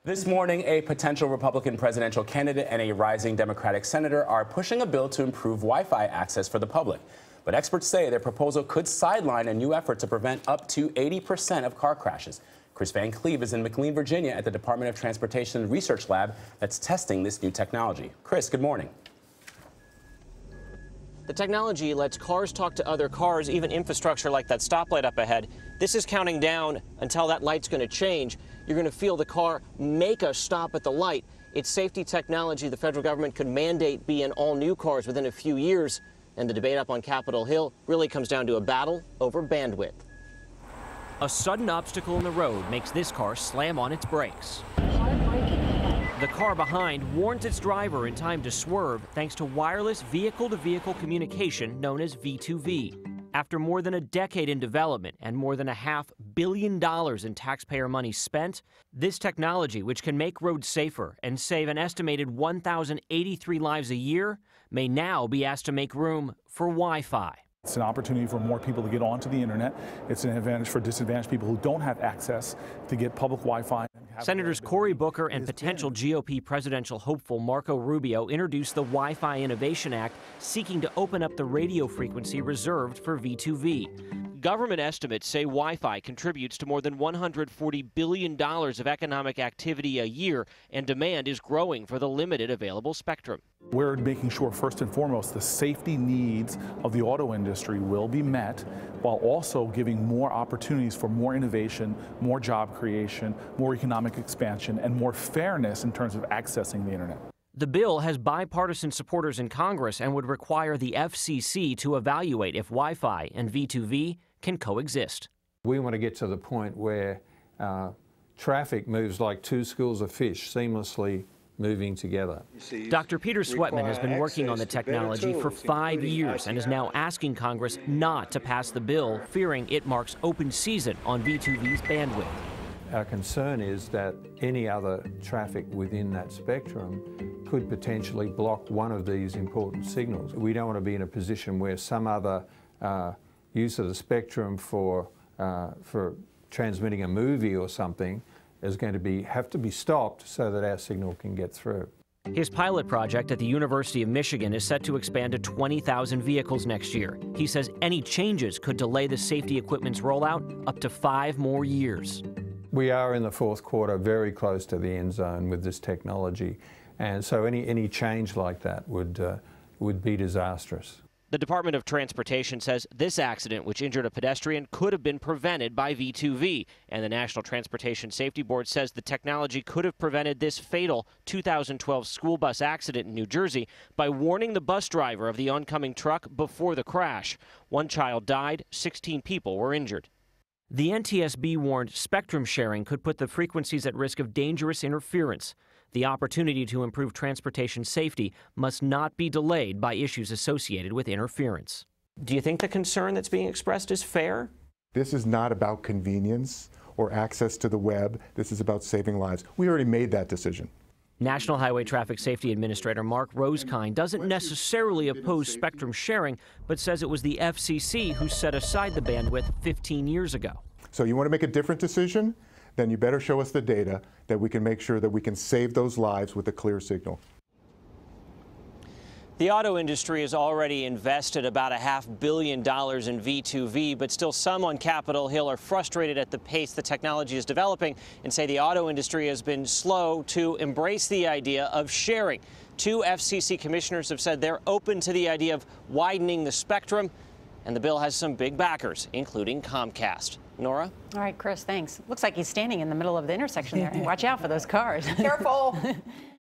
This morning, a potential Republican presidential candidate and a rising Democratic senator are pushing a bill to improve Wi-Fi access for the public. But experts say their proposal could sideline a new effort to prevent up to 80% of car crashes. Kris Van Cleave is in McLean, Virginia at the Department of Transportation Research Lab that's testing this new technology. Kris, good morning. The technology lets cars talk to other cars, even infrastructure like that stoplight up ahead. This is counting down until that light's going to change. You're going to feel the car make a stop at the light. It's safety technology the federal government could mandate be in all new cars within a few years. And the debate up on Capitol Hill really comes down to a battle over bandwidth. A sudden obstacle in the road makes this car slam on its brakes. The car behind warns its driver in time to swerve thanks to wireless vehicle-to-vehicle communication known as V2V. After more than a decade in development and more than $500 million in taxpayer money spent, this technology, which can make roads safer and save an estimated 1,083 lives a year, may now be asked to make room for Wi-Fi. It's an opportunity for more people to get onto the internet. It's an advantage for disadvantaged people who don't have access to get public Wi-Fi. Senators Cory Booker and potential GOP presidential hopeful Marco Rubio introduced the Wi-Fi Innovation Act, seeking to open up the radio frequency reserved for V2V. Government estimates say Wi-Fi contributes to more than $140 billion of economic activity a year, and demand is growing for the limited available spectrum. We're making sure, first and foremost, the safety needs of the auto industry will be met, while also giving more opportunities for more innovation, more job creation, more economic expansion, and more fairness in terms of accessing the internet. The bill has bipartisan supporters in Congress and would require the FCC to evaluate if Wi-Fi and V2V can coexist. We want to get to the point where traffic moves like two schools of fish, seamlessly moving together. Dr. Peter Sweatman has been working on the technology for 5 years and is now asking Congress not to pass the bill, fearing it marks open season on V2V's bandwidth. Our concern is that any other traffic within that spectrum could potentially block one of these important signals. We don't want to be in a position where some other use of the spectrum for transmitting a movie or something is going to have to be stopped so that our signal can get through. His pilot project at the University of Michigan is set to expand to 20,000 vehicles next year. He says any changes could delay the safety equipment's rollout up to 5 more years. We are in the fourth quarter, very close to the end zone with this technology, and so any change like that would be disastrous. The Department of Transportation says this accident, which injured a pedestrian, could have been prevented by V2V. And the National Transportation Safety Board says the technology could have prevented this fatal 2012 school bus accident in New Jersey by warning the bus driver of the oncoming truck before the crash. 1 child died, 16 people were injured. The NTSB warned spectrum sharing could put the frequencies at risk of dangerous interference. The opportunity to improve transportation safety must not be delayed by issues associated with interference. Do you think the concern that's being expressed is fair? This is not about convenience or access to the web. This is about saving lives. We already made that decision. National Highway Traffic Safety Administrator Mark Rosekind doesn't necessarily oppose spectrum sharing, but says it was the FCC who set aside the bandwidth 15 years ago. So you want to make a different decision? Then you better show us the data that we can make sure that we can save those lives with a clear signal. The auto industry has already invested about $500 million in V2V, but still some on Capitol Hill are frustrated at the pace the technology is developing and say the auto industry has been slow to embrace the idea of sharing. 2 FCC commissioners have said they're open to the idea of widening the spectrum, and the bill has some big backers, including Comcast. Nora? All right, Kris, thanks. Looks like he's standing in the middle of the intersection there. Watch out for those cars. Careful.